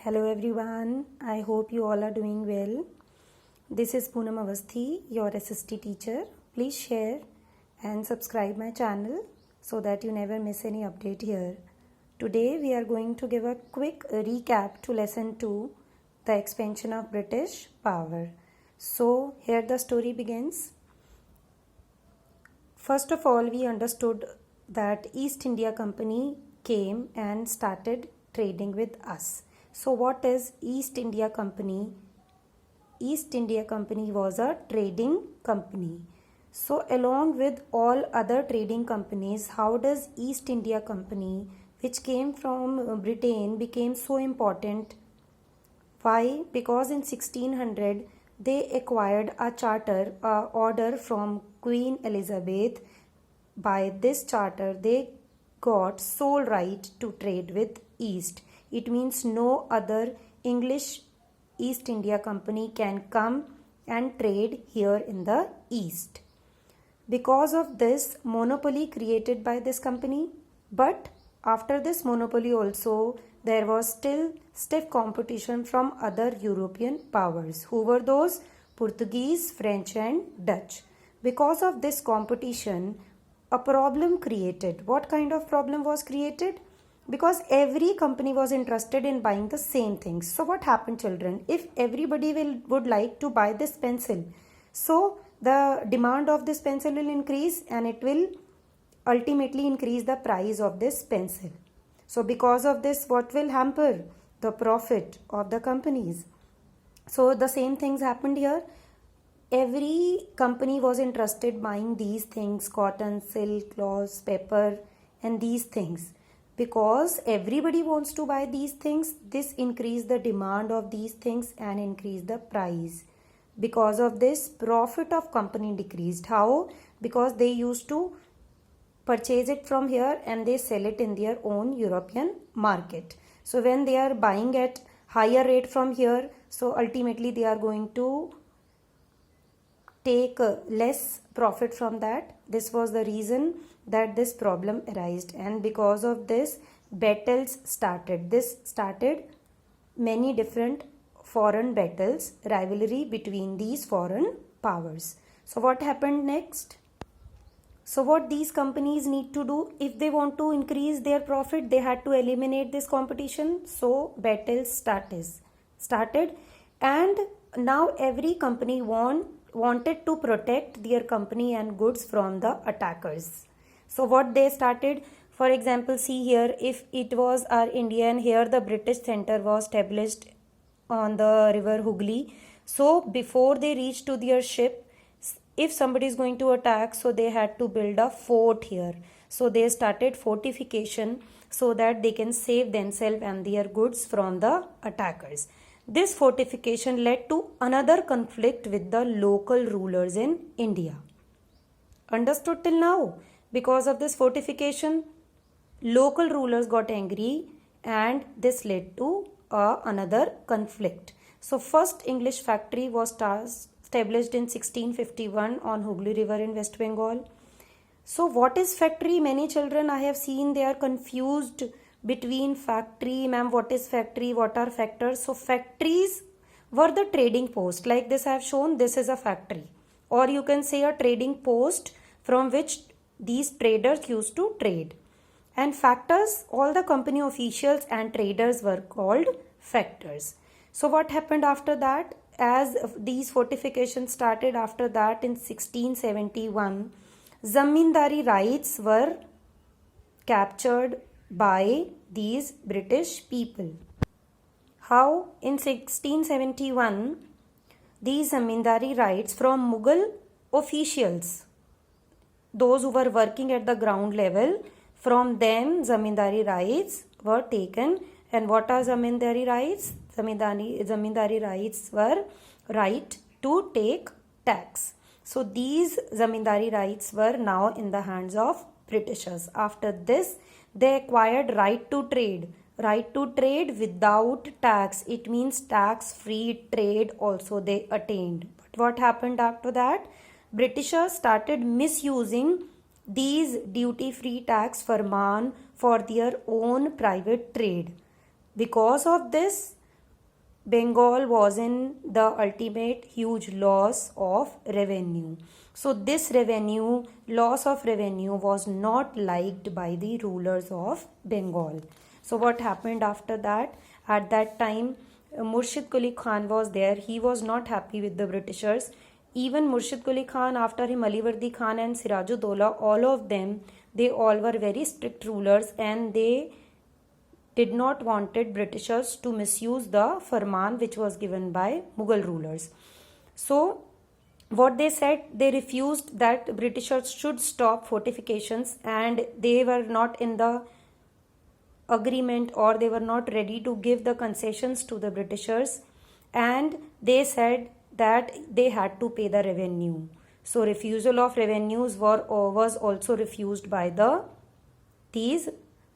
Hello everyone, I hope you all are doing well. This is Poonam Avasthi, your SST teacher. Please share and subscribe my channel so that you never miss any update here. Today we are going to give a quick recap to lesson 2, the expansion of British power. So here the story begins. First of all, we understood that East India Company came and started trading with us. So what is East India Company? East India Company was a trading company. So along with all other trading companies, how does East India Company, which came from Britain, became so important? Why? Because in 1600 they acquired a charter, order from Queen Elizabeth. By this charter they got sole right to trade with East. It means no other English East India Company can come and trade here in the East. Because of this monopoly created by this company, but after this monopoly also there was still stiff competition from other European powers. Who were those? Portuguese, French and Dutch. Because of this competition, a problem created. What kind of problem was created? Because every company was interested in buying the same things. So what happened, children? If everybody would like to buy this pencil, so the demand of this pencil will increase and it will ultimately increase the price of this pencil. So because of this, what will hamper? The profit of the companies. So the same things happened here. Every company was interested buying these things, cotton, silk, cloth, paper and these things. Because everybody wants to buy these things, this increased the demand of these things and increased the price. Because of this, profit of company decreased. How? Because they used to purchase it from here and they sell it in their own European market. So when they are buying at higher rate from here, so ultimately they are going to take less profit from that. This was the reason that this problem arose, and because of this battles started. This started many different foreign battles, rivalry between these foreign powers. So what happened next? So what these companies need to do if they want to increase their profit, they had to eliminate this competition. So battles started and now every company wanted to protect their company and goods from the attackers. So what they started, for example, see here, if it was our India and here the British center was established on the river Hooghly. So before they reached to their ship, if somebody is going to attack, so they had to build a fort here. So they started fortification so that they can save themselves and their goods from the attackers. This fortification led to another conflict with the local rulers in India. Understood till now? Because of this fortification, local rulers got angry and this led to another conflict. So first English factory was established in 1651 on Hooghly River in West Bengal. So what is factory? Many children I have seen, they are confused between factory. Ma'am, what is factory? What are factors? So factories were the trading post. Like this I have shown, this is a factory. Or you can say a trading post from which these traders used to trade. And factors, all the company officials and traders were called factors. So what happened after that? As these fortifications started after that in 1671, zamindari rights were captured by these British people. How? In 1671, these zamindari rights from Mughal officials, those who were working at the ground level, from them zamindari rights were taken. And what are zamindari rights? Zamindari rights were right to take tax. So these zamindari rights were now in the hands of Britishers. After this, they acquired right to trade. Right to trade without tax. It means tax-free trade also they attained. But what happened after that? Britishers started misusing these duty-free tax farman for their own private trade. Because of this, Bengal was in the ultimate huge loss of revenue. So this loss of revenue was not liked by the rulers of Bengal. So what happened after that? At that time, Murshid Quli Khan was there. He was not happy with the Britishers. Even Murshid Quli Khan, after him Alivardi Khan and Sirajuddaula, all of them, they all were very strict rulers, and they did not wanted Britishers to misuse the Farman which was given by Mughal rulers. So what they said, they refused that Britishers should stop fortifications, and they were not in the agreement, or they were not ready to give the concessions to the Britishers, and they said that they had to pay the revenue. So refusal of revenues was also refused by these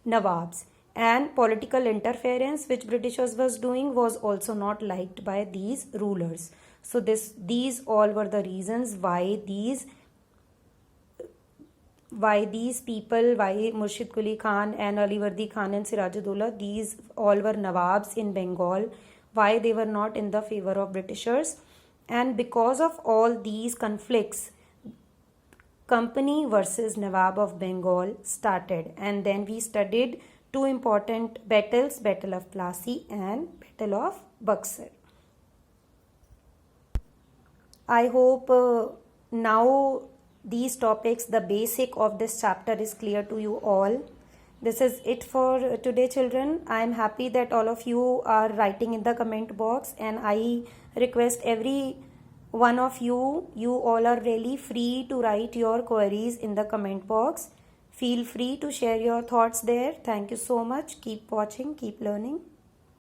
Nawabs, and political interference which Britishers was doing was also not liked by these rulers. So these all were the reasons why these people, why Murshid Quli Khan and Alivardi Khan and Sirajuddaula, these all were Nawabs in Bengal, why they were not in the favor of Britishers. And because of all these conflicts, Company versus Nawab of Bengal started, and then we studied two important battles, Battle of Plassey and Battle of Buxar. I hope now these topics, the basic of this chapter is clear to you all. This is it for today, children. I am happy that all of you are writing in the comment box, and I request every one of you all are really free to write your queries in the comment box. Feel free to share your thoughts there. Thank you so much. Keep watching, keep learning.